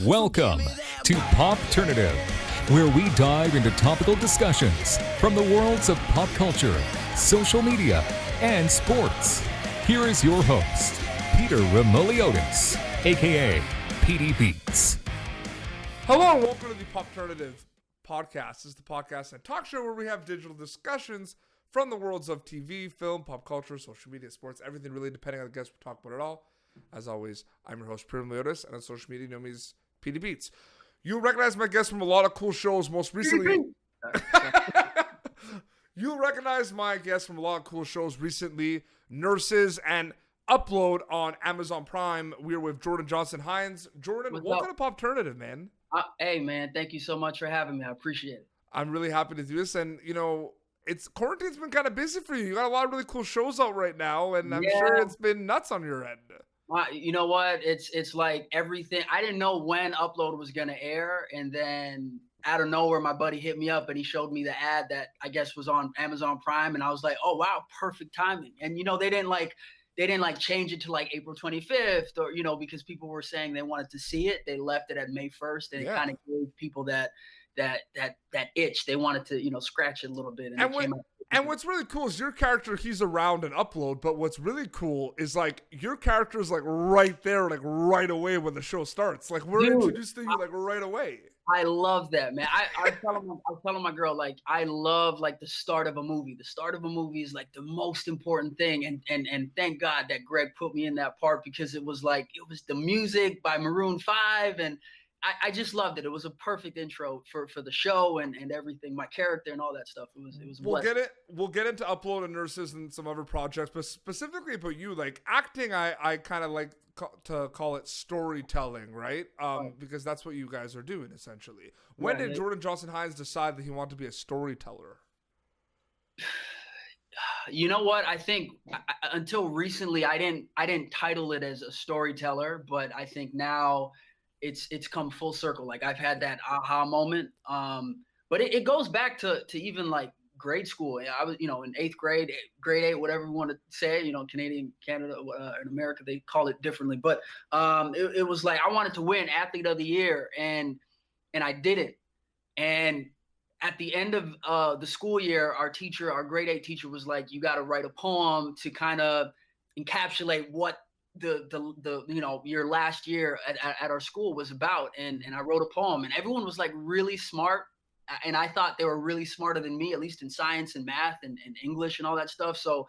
Welcome to Popternative, where we dive into topical discussions from the worlds of pop culture, social media, and sports. Here is your host, Peter Remoliotis, aka PD Beats. Hello and welcome to the Popternative podcast. This is the podcast and talk show where we have digital discussions from the worlds of TV, film, pop culture, social media, sports, everything really, depending on the guest we talk about it all. As always, I'm your host, Peter Remoliotis, and on social media, you know me as PD Beats. You'll recognize my guests from a lot of cool shows. Most recently, you'll recognize my guests from a lot of cool shows recently. Nurses and Upload on Amazon Prime. We're with Jordan Johnson-Hinds. Jordan, welcome to Popternative, man. Hey, man, thank you so much for having me. I appreciate it. I'm really happy to do this, and quarantine's been kind of busy for you. You got a lot of really cool shows out right now, and I'm sure it's been nuts on your end. You know what? It's like everything. I didn't know when Upload was gonna air, and then out of nowhere, my buddy hit me up and he showed me the ad that I guess was on Amazon Prime, and I was like, oh wow, perfect timing. And they didn't change it to like April 25th or because people were saying they wanted to see it. They left it at May 1st, and it kind of gave people that itch. They wanted to scratch it a little bit, and what's really cool is your character, he's around an Upload, but what's really cool is like your character is like right there, like right away when the show starts. Like we're introduced to you like right away. I love that, man. I was telling my girl, like, I love like the start of a movie. The start of a movie is like the most important thing. And thank God that Greg put me in that part, because it was the music by Maroon 5, and I just loved it. It was a perfect intro for the show and everything, my character and all that stuff. It was We'll get into Upload and Nurses and some other projects, but specifically about you, like acting, I kind of like to call it storytelling, right? Because that's what you guys are doing essentially. When did Jordan Johnson-Hinds decide that he wanted to be a storyteller? You know what? I think until recently, I didn't title it as a storyteller, but I think now it's come full circle. Like I've had that aha moment. But it goes back to even like grade school. I was, in 8th grade, grade 8, whatever you want to say, Canada, in America, they call it differently. But it was like I wanted to win Athlete of the Year, and I didn't. And at the end of the school year, our grade 8 teacher was like, you got to write a poem to kind of encapsulate what the your last year at our school was about. And I wrote a poem, and everyone was like really smart. And I thought they were really smarter than me, at least in science and math and English and all that stuff. So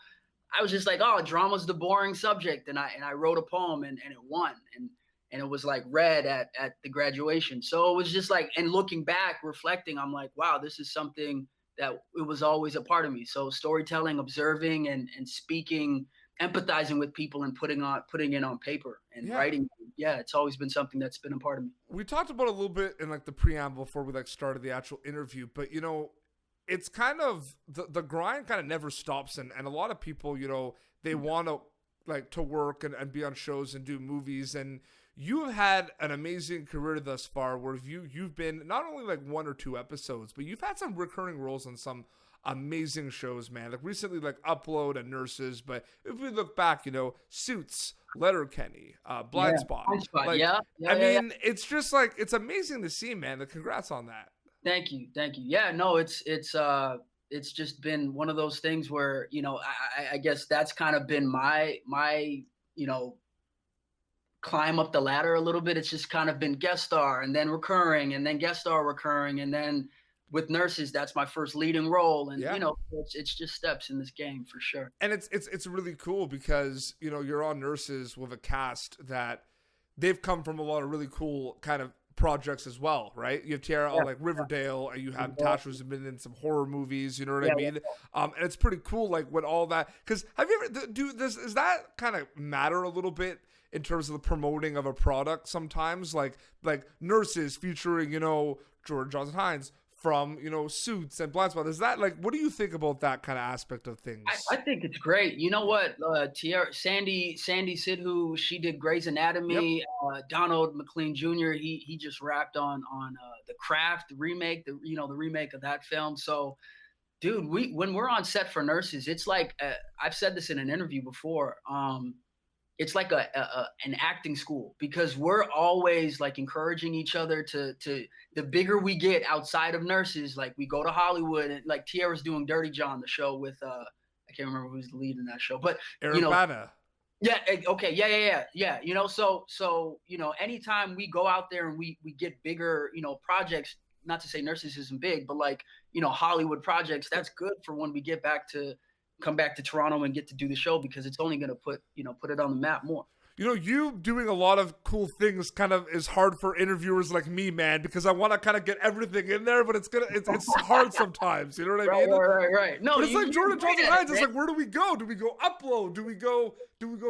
I was just like, oh, drama's the boring subject. And I wrote a poem, and it won. And it was like read at the graduation. So it was just like, and looking back, reflecting, I'm like, wow, this is something that it was always a part of me. So storytelling, observing and speaking, empathizing with people, and putting it on paper and writing. Yeah, it's always been something that's been a part of me. We talked about it a little bit in like the preamble before we like started the actual interview, but it's kind of the grind kind of never stops, and a lot of people, they want to like to work and be on shows and do movies, and you have had an amazing career thus far where you've been not only like 1 or 2 episodes, but you've had some recurring roles on some amazing shows, man. Like recently, like Upload and Nurses, but if we look back, Suits, Letterkenny, Blind Spot. Like, it's just like, it's amazing to see, man. Like, congrats on that. Thank you. Yeah, no, it's just been one of those things where, I guess that's kind of been my climb up the ladder a little bit. It's just kind of been guest star and then recurring and then guest star recurring, and then with Nurses, that's my first leading role, and it's just steps in this game for sure. And it's really cool because you're on Nurses with a cast that they've come from a lot of really cool kind of projects as well, right? You have Tiara on like Riverdale, and you have Tasha who's been in some horror movies. You know what I mean? And it's pretty cool, like with all that. Because have you ever does that kind of matter a little bit in terms of the promoting of a product sometimes, like Nurses featuring Jordan Johnson-Hinds from Suits and Blind Spot? Is that like, what do you think about that kind of aspect of things? I think it's great. You know what, Sandy Sidhu, she did Grey's Anatomy. Donald McLean Jr., he just rapped on The Craft remake, the remake of that film. So dude, when we're on set for Nurses, it's like I've said this in an interview before, it's like an acting school, because we're always like encouraging each other to the bigger we get outside of nurses. Like we go to Hollywood, and like Tierra's doing Dirty John, the show with I can't remember who's the lead in that show, but Eric Bana. Yeah. Okay. Yeah. So anytime we go out there and we get bigger, projects, not to say nurses isn't big, but like, Hollywood projects, that's good for when we come back to Toronto and get to do the show, because it's only going to put it on the map more. You doing a lot of cool things kind of is hard for interviewers like me, man, because I want to kind of get everything in there, but it's hard sometimes. You know what I mean? Right. No, but it's like Jordan Johnson-Hinds. It's right? like, where do we go? Do we go Upload? Do we go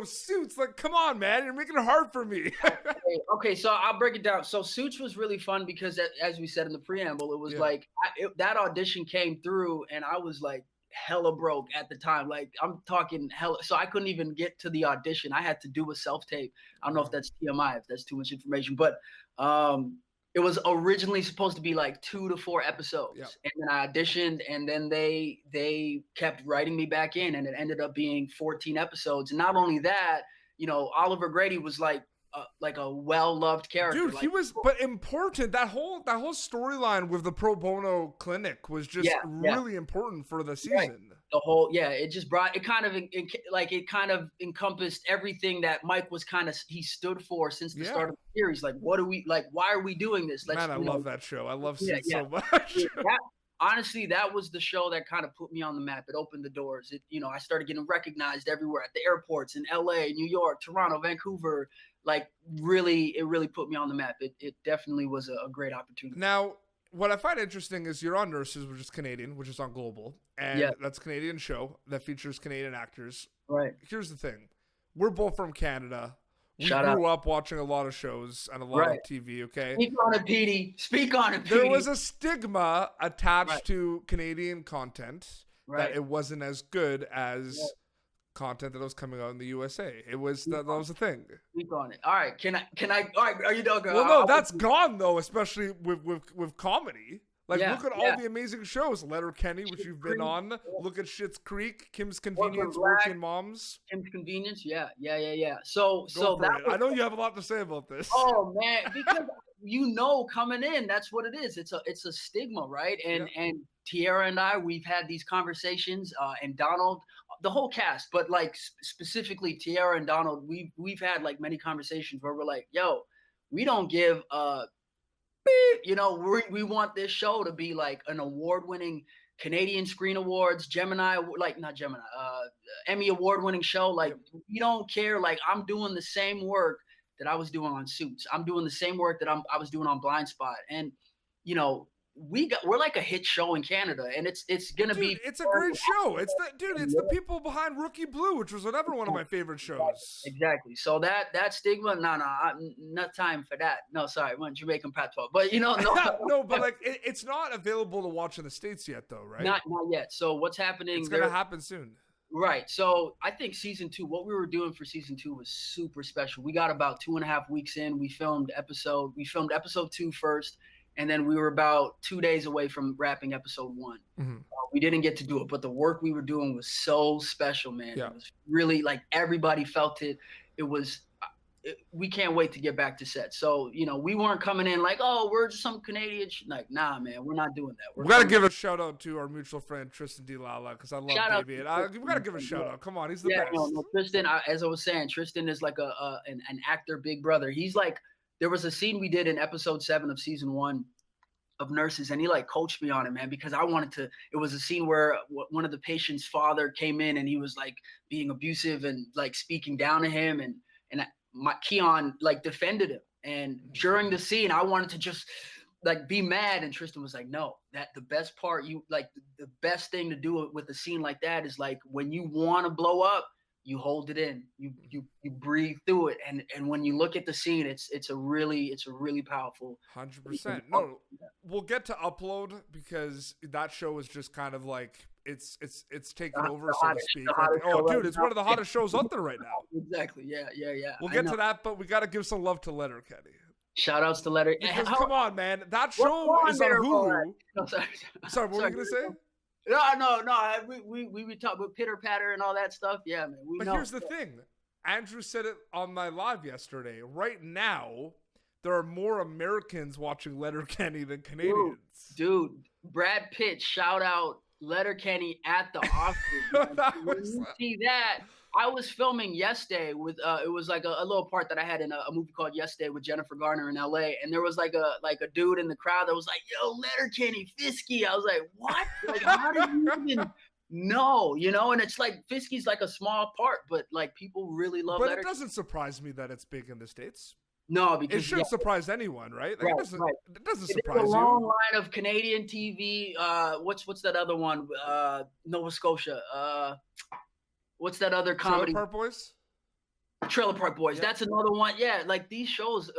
Suits? Like, come on, man, you're making it hard for me. Okay, so I'll break it down. So Suits was really fun because, as we said in the preamble, it was like that audition came through, and I was like hella broke at the time. Like, I'm talking hella, so I couldn't even get to the audition. I had to do a self-tape. I don't know if that's TMI, if that's too much information, but it was originally supposed to be like 2 to 4 episodes. And then I auditioned, and then they kept writing me back in, and it ended up being 14 episodes. And not only that, Oliver Grady was like a well-loved character. Dude, he was, but important. That whole storyline with the pro bono clinic was just really important for the season. Right. The whole, it just brought, it kind of encompassed everything that Mike was he stood for since the start of the series. Like, why are we doing this? Man, I love that show. I love Suits so much. Honestly, that was the show that kind of put me on the map. It opened the doors. I started getting recognized everywhere, at the airports in LA, New York, Toronto, Vancouver. Like, it really put me on the map. It definitely was a great opportunity. Now, what I find interesting is you're on Nurses, which is Canadian, which is on Global. And that's a Canadian show that features Canadian actors. Right. Here's the thing. We're both from Canada. We grew up watching a lot of shows and a lot of TV, okay? Speak on it, Petey. Speak on it, Petey. There was a stigma attached to Canadian content that it wasn't as good as content that was coming out in the USA. It was that was the thing. Speak on it. All right. Can I? All right. Are you done? Well, no, that's gone though, especially with comedy. Like, look at all the amazing shows. Letterkenny, which you've been on. Look at Schitt's Creek, Kim's Convenience, Working Moms. Kim's Convenience, yeah. So that I know you have a lot to say about this. Oh man, because coming in, that's what it is. It's a stigma, right? And Tierra and I, we've had these conversations, and Donald, the whole cast, but like specifically Tierra and Donald, we've had like many conversations where we're like, yo, we don't give we want this show to be like an award-winning Canadian Screen Awards, Emmy award-winning show. Like, we don't care. Like, I'm doing the same work that I was doing on Suits. I'm doing the same work that I was doing on Blind Spot. And, we're like a hit show in Canada, and it's gonna be. It's a great show. It's the people behind Rookie Blue, which was one of my favorite shows. Exactly. So that stigma, not time for that. No, sorry, one Jamaican patois, but no, no, but like it's not available to watch in the States yet, though, right? Not yet. So what's happening? It's gonna happen soon. Right. So I think season 2, what we were doing for season 2 was super special. We got about 2.5 weeks in. We filmed episode 2 first. And then we were about 2 days away from wrapping episode 1. Mm-hmm. We didn't get to do it, but the work we were doing was so special, man. Yeah. It was really like everybody felt it. We can't wait to get back to set. So, we weren't coming in like, oh, we're just some Canadian. Like, nah, man, we're not doing that. We got to give a shout out to our mutual friend, Tristan DeLala, because I love Baby. We got to give a shout out. Come on, he's the best. No, Tristan, as I was saying, Tristan is like an actor big brother. He's like, there was a scene we did in episode 7 of season 1 of Nurses, and he like coached me on it, man, because I wanted to. It was a scene where one of the patient's father came in, and he was like being abusive and like speaking down to him, and Keon like defended him. And during the scene, I wanted to just like be mad, and Tristan was like, "No, that the best part, the best thing to do with a scene like that is like when you want to blow up, you hold it in, you breathe through it, and when you look at the scene, it's a really powerful. 100%. No, we'll get to Upload, because that show is just kind of like it's taken over, so to speak. It's one of the hottest shows out there right now. Exactly. Yeah. We'll get to that, but we got to give some love to Letterkenny. Shout outs to Letterkenny. Because come on, man, that show is on Hulu. No, sorry, what were you gonna say? No. We talk with pitter patter and all that stuff. Yeah, man. But here's the thing. Andrew said it on my live yesterday. Right now, there are more Americans watching Letterkenny than Canadians. Dude, Brad Pitt, shout out Letterkenny at the Oscars. When you see that, I was filming yesterday with it was like a little part that I had in a movie called Yesterday with Jennifer Garner in LA, and there was like a dude in the crowd that was like, "Yo, Letterkenny, Fisky." I was like, "What? Like, how did you even know?" You know, and it's like Fisky's like a small part, but like people really love. But Letterkenny. it doesn't surprise me that it's big in the States. No, because it shouldn't surprise anyone, right? Like, right, it doesn't surprise There's a you. long line of Canadian TV. What's that other one? Nova Scotia. What's that other comedy? Trailer Park Boys. Trailer Park Boys. Yeah. That's another one. Yeah, like these shows,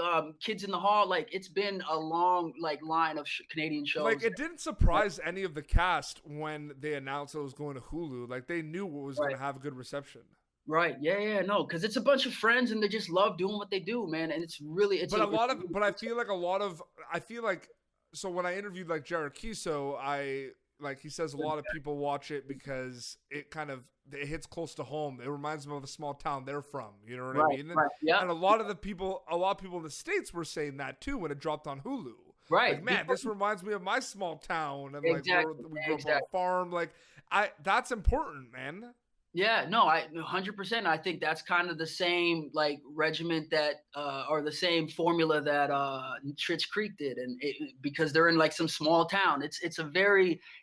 Kids in the Hall. Like it's been a long line of Canadian shows. Like it didn't surprise any of the cast when they announced it was going to Hulu. Like they knew what was going to have a good reception. Right. Yeah. No, because it's a bunch of friends and they just love doing what they do, man. And it's really But I feel like so when I interviewed like Jared Kiso, he says a lot of people watch it because it hits close to home. It reminds them of the small town they're from. You know what I mean? Right. Yeah. And a lot of people in the States were saying that too when it dropped on Hulu. Right. Like, man, this reminds me of my small town, and Exactly. we grew up on a farm. Like, that's important, man. Yeah, no, 100%. I think that's kind of the same like regiment that, or the same formula that Schitt's Creek did, and because they're in like some small town.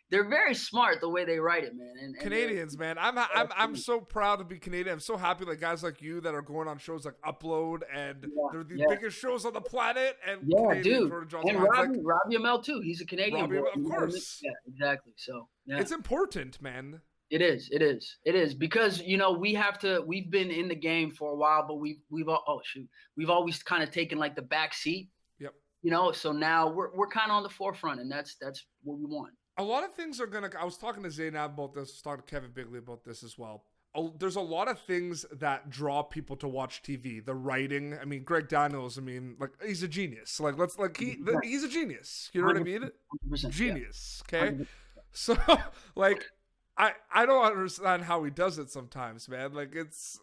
They're very smart the way they write it, man. And Canadians, man, I'm so proud to be Canadian. I'm so happy like guys like you that are going on shows like Upload, and they're the biggest shows on the planet. And dude, and Robbie Amell too. He's a Canadian boy, of course. Yeah, exactly. So yeah. It's important, man. It is because we've been in the game for a while, but we've always kind of taken like the back seat. Yep. You know, so now we're kind of on the forefront, and that's what we want. A lot of things are I was talking to Zainab about this, I was talking to Kevin Bigley about this as well. There's a lot of things that draw people to watch TV. The writing, I mean, Greg Daniels, like he's a genius. Like he's a genius. You know what I mean? 100%, genius. Yeah. Okay. 100%. So like. I don't understand how he does it sometimes, man. Like it's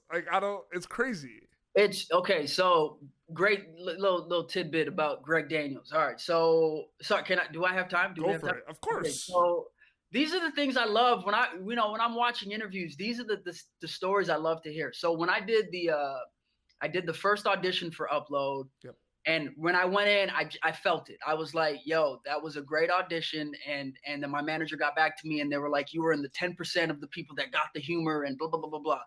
crazy. It's okay. So great little tidbit about Greg Daniels. All right. So sorry, do I have time? Go for it. Of course. Okay, so these are the things I love when I'm watching interviews. These are the stories I love to hear. So when I did the first audition for Upload. Yep. And when I went in, I felt it. I was like, yo, that was a great audition. And then my manager got back to me and they were like, you were in the 10% of the people that got the humor and blah, blah, blah, blah, blah.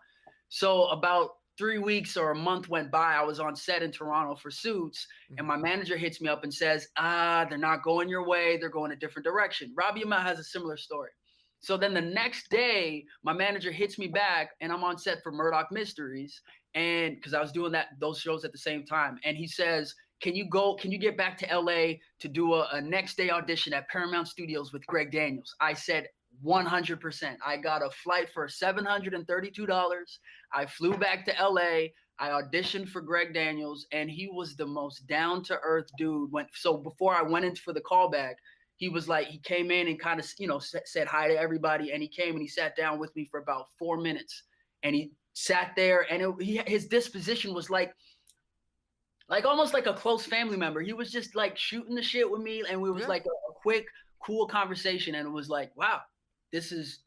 So about 3 weeks or a month went by. I was on set in Toronto for Suits. And my manager hits me up and says, they're not going your way. They're going a different direction. Robbie Amell has a similar story. So then the next day, my manager hits me back and I'm on set for Murdoch Mysteries. And because I was doing those shows at the same time. And he says, can you get back to LA to do a next day audition at Paramount Studios with Greg Daniels? I said 100%. I got a flight for $732. I flew back to LA. I auditioned for Greg Daniels, and he was the most down to earth dude. So before I went in for the callback, he was like, he came in and kind of, said hi to everybody. And he came and he sat down with me for about 4 minutes, and he sat there, and his disposition was like almost like a close family member. He was just like shooting the shit with me, and we was like a quick, cool conversation. And it was like, wow, this is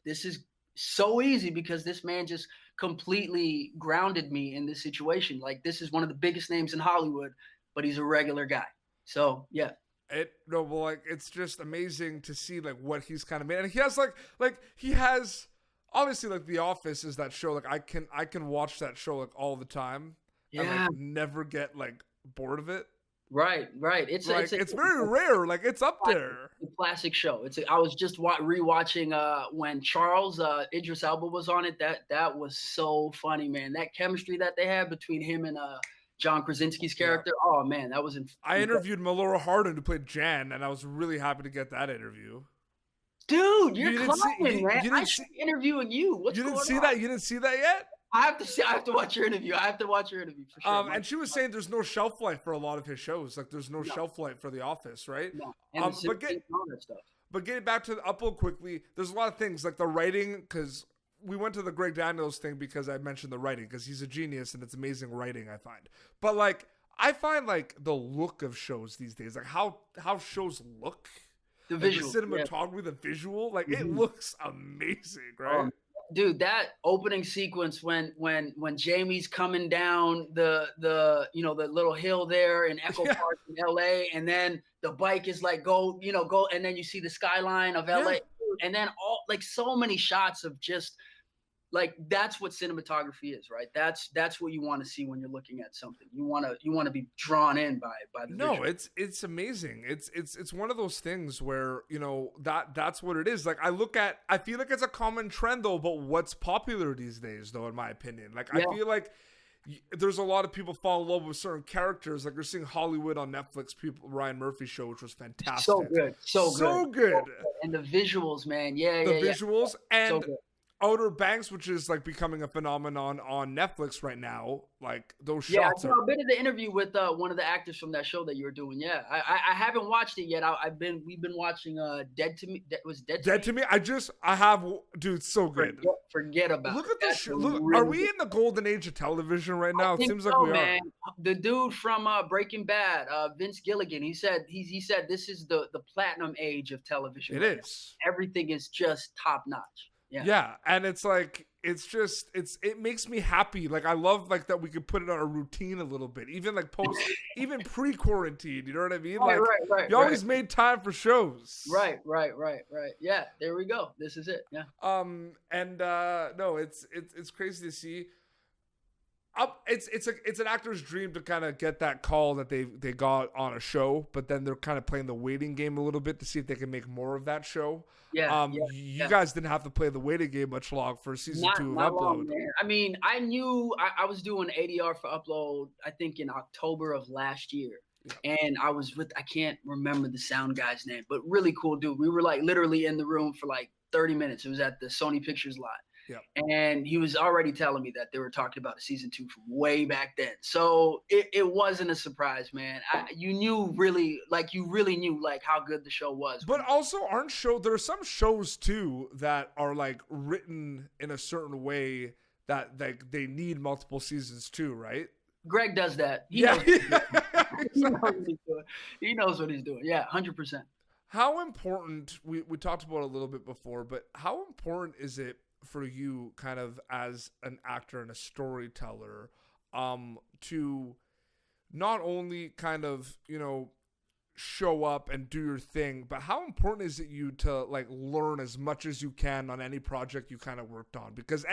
so easy because this man just completely grounded me in this situation. Like this is one of the biggest names in Hollywood, but he's a regular guy. So yeah. It's just amazing to see like what he's kind of made, and he has he has obviously like The Office is that show. Like I can watch that show like all the time. Yeah. And like never get like bored of it. Right. It's very rare. Like it's up there. A classic show. I was just rewatching when Charles Idris Elba was on it. That was so funny, man. That chemistry that they had between him and John Krasinski's character. Yeah. Oh man, that was. I interviewed Melora Hardin who played Jan, and I was really happy to get that interview. Dude, you're climbing, man. I should be interviewing you. What's going on? You didn't see that yet? I have to watch your interview. For sure. And she was saying there's no shelf life for a lot of his shows. Like there's no shelf life for The Office, right? No. But getting back to the Upload quickly, there's a lot of things like the writing, because we went to the Greg Daniels thing because I mentioned the writing, because he's a genius and it's amazing writing, I find. But like, I find like the look of shows these days, like how shows look, The like visual, the cinematography, the visual, like it looks amazing, right? Dude, that opening sequence when Jamie's coming down the little hill there in Echo Park in LA, and then the bike is like go, and then you see the skyline of LA, and then all like so many shots of just like, that's what cinematography is, right? That's what you want to see when you're looking at something. You want to be drawn in by the visual. It's amazing. It's one of those things where, that's what it is. Like, I feel like it's a common trend though, but what's popular these days though, in my opinion. Like, I feel like there's a lot of people fall in love with certain characters. Like, you're seeing Hollywood on Netflix, Ryan Murphy show, which was fantastic. So good. And the visuals, man. The visuals and Outer Banks, which is like becoming a phenomenon on Netflix right now. Like, those shots. Yeah, I've been in the interview with one of the actors from that show that you were doing. Yeah, I haven't watched it yet. We've been watching Dead to Me. Dead to Me. I have, dude, so good. Forget about. Look at this show. Look, really, are we in the golden age of television right now? It seems like we are. The dude from Breaking Bad, Vince Gilligan, he said this is the platinum age of television. It is. Now. Everything is just top notch. Yeah, and it's like, it makes me happy. Like, I love like that we could put it on a routine a little bit, even like even pre-quarantine. You know what I mean? Like, you always made time for shows. Right. Yeah, there we go. This is it. Yeah. No, it's crazy to see. It's an actor's dream to kind of get that call that they got on a show, but then they're kind of playing the waiting game a little bit to see if they can make more of that show. You guys didn't have to play the waiting game much long for season 2 of Upload. Long, man. I mean, I knew I was doing ADR for Upload, I think in October of last year. Yeah. And I was I can't remember the sound guy's name, but really cool dude. We were like literally in the room for like 30 minutes. It was at the Sony Pictures lot. Yeah. And he was already telling me that they were talking about a season 2 from way back then. So it wasn't a surprise, man. You really knew like how good the show was. But also there are some shows too that are like written in a certain way that like they need multiple seasons too, right? Greg does that. He knows what he's doing. He knows what he's doing. Yeah, 100%. How important, we talked about it a little bit before, but how important is it for you kind of as an actor and a storyteller to not only kind of, show up and do your thing, but how important is it you to like learn as much as you can on any project you kind of worked on? Because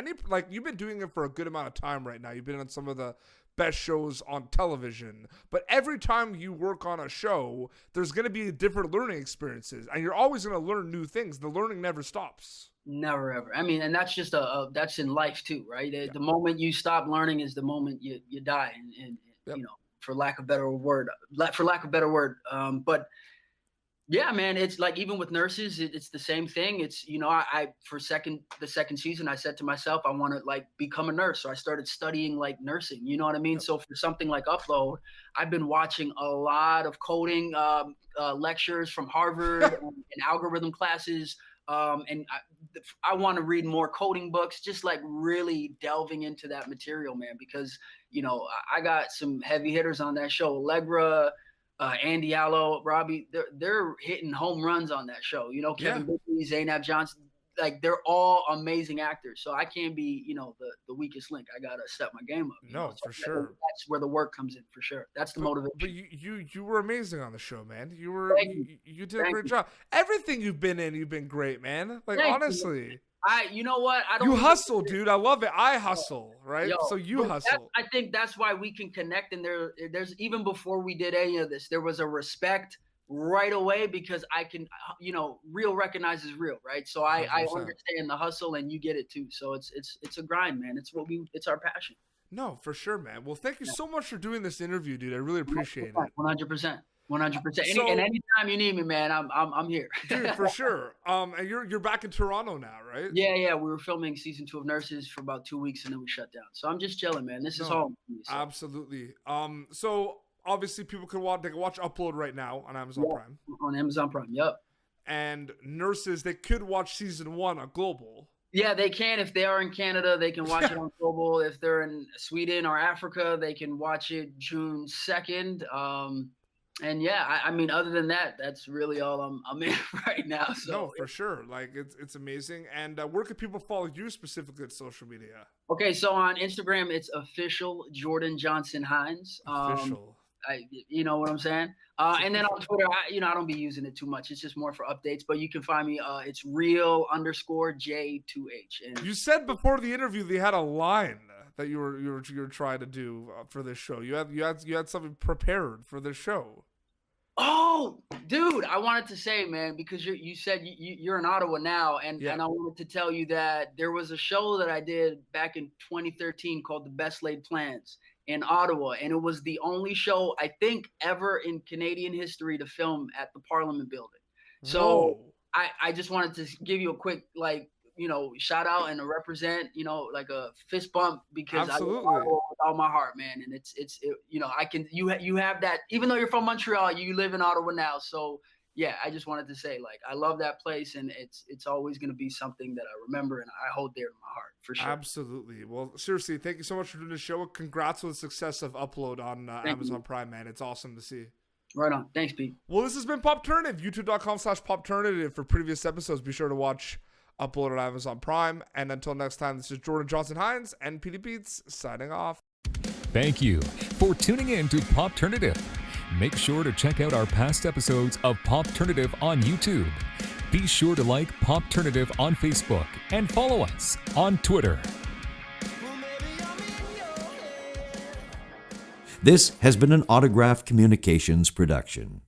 you've been doing it for a good amount of time right now. You've been on some of the best shows on television, but every time you work on a show, there's going to be different learning experiences, and you're always going to learn new things. The learning never stops. Never ever. I mean, and that's just that's in life too, right? Yeah. The moment you stop learning is the moment you die, and yep. For lack of a better word. But yeah, man, it's like even with nurses, it's the same thing. It's I for the second season, I said to myself, I want to like become a nurse, so I started studying like nursing. You know what I mean? Yep. So for something like Upload, I've been watching a lot of coding lectures from Harvard and algorithm classes. And I want to read more coding books, just like really delving into that material, man, because, I got some heavy hitters on that show. Allegra, Andy Allo, Robbie, they're hitting home runs on that show. Kevin Bickley, Zainab Johnson, like they're all amazing actors. So I can't be, the weakest link. I got to step my game up. No, for sure. That's where the work comes in, for sure. That's the motivation. But you were amazing on the show, man. You did a great job. Everything you've been in, you've been great, man. Like, honestly. You know what? You hustle, dude. I love it. I hustle, right? So you hustle. I think that's why we can connect. And there's even before we did any of this, there was a respect right away because I can, real recognizes real, right? So I understand the hustle and you get it too. So it's a grind, man. It's our passion. No, for sure, man. Well, thank you so much for doing this interview, dude. I really appreciate it. 100%. 100%. And anytime you need me, man, I'm here. Dude, for sure. And you're back in Toronto now, right? Yeah. We were filming season 2 of Nurses for about 2 weeks and then we shut down. So I'm just chilling, man. This is home for me. So. Absolutely. So obviously people can watch Upload right now on Amazon Prime. On Amazon Prime, yep. And Nurses, they could watch season 1 on Global. Yeah, they can. If they are in Canada, they can watch it on Global. If they're in Sweden or Africa, they can watch it June 2nd. And yeah, I mean, other than that, that's really all I'm in right now. No, So for sure. Like it's amazing. And where can people follow you specifically at social media? okay, so on Instagram, it's official Jordan Johnson-Hinds. Official. You know what I'm saying? And then on Twitter, I don't be using it too much. It's just more for updates. But you can find me. It's real_J2H. And You said before the interview they had a line that you were trying to do for this show. You had something prepared for this show. oh, dude, I wanted to say, man, because you said you're in Ottawa now, and Yeah. I wanted to tell you that there was a show that I did back in 2013 called The Best Laid Plans in Ottawa, and it was the only show I think ever in Canadian history to film at the Parliament building. So Whoa. I just wanted to give you a quick shout out and a represent, like a fist bump because I love Absolutely. Ottawa with all my heart, man. And I can you have that even though you're from Montreal, you live in Ottawa now. So yeah, I just wanted to say like I love that place, and it's always going to be something that I remember and I hold dear to my heart for sure. Absolutely. Well, seriously, thank you so much for doing the show. Congrats on the success of Upload on Amazon Prime, man. It's awesome to see. Right on. Thanks, Pete. Well, this has been Popternative. YouTube.com/Popternative. For previous episodes, be sure to watch Upload on Amazon Prime. And until next time, this is Jordan Johnson-Hinds and PD Beats signing off. Thank you for tuning in to Popternative. Make sure to check out our past episodes of Popternative on YouTube. Be sure to like Popternative on Facebook and follow us on Twitter. This has been an Autograph Communications production.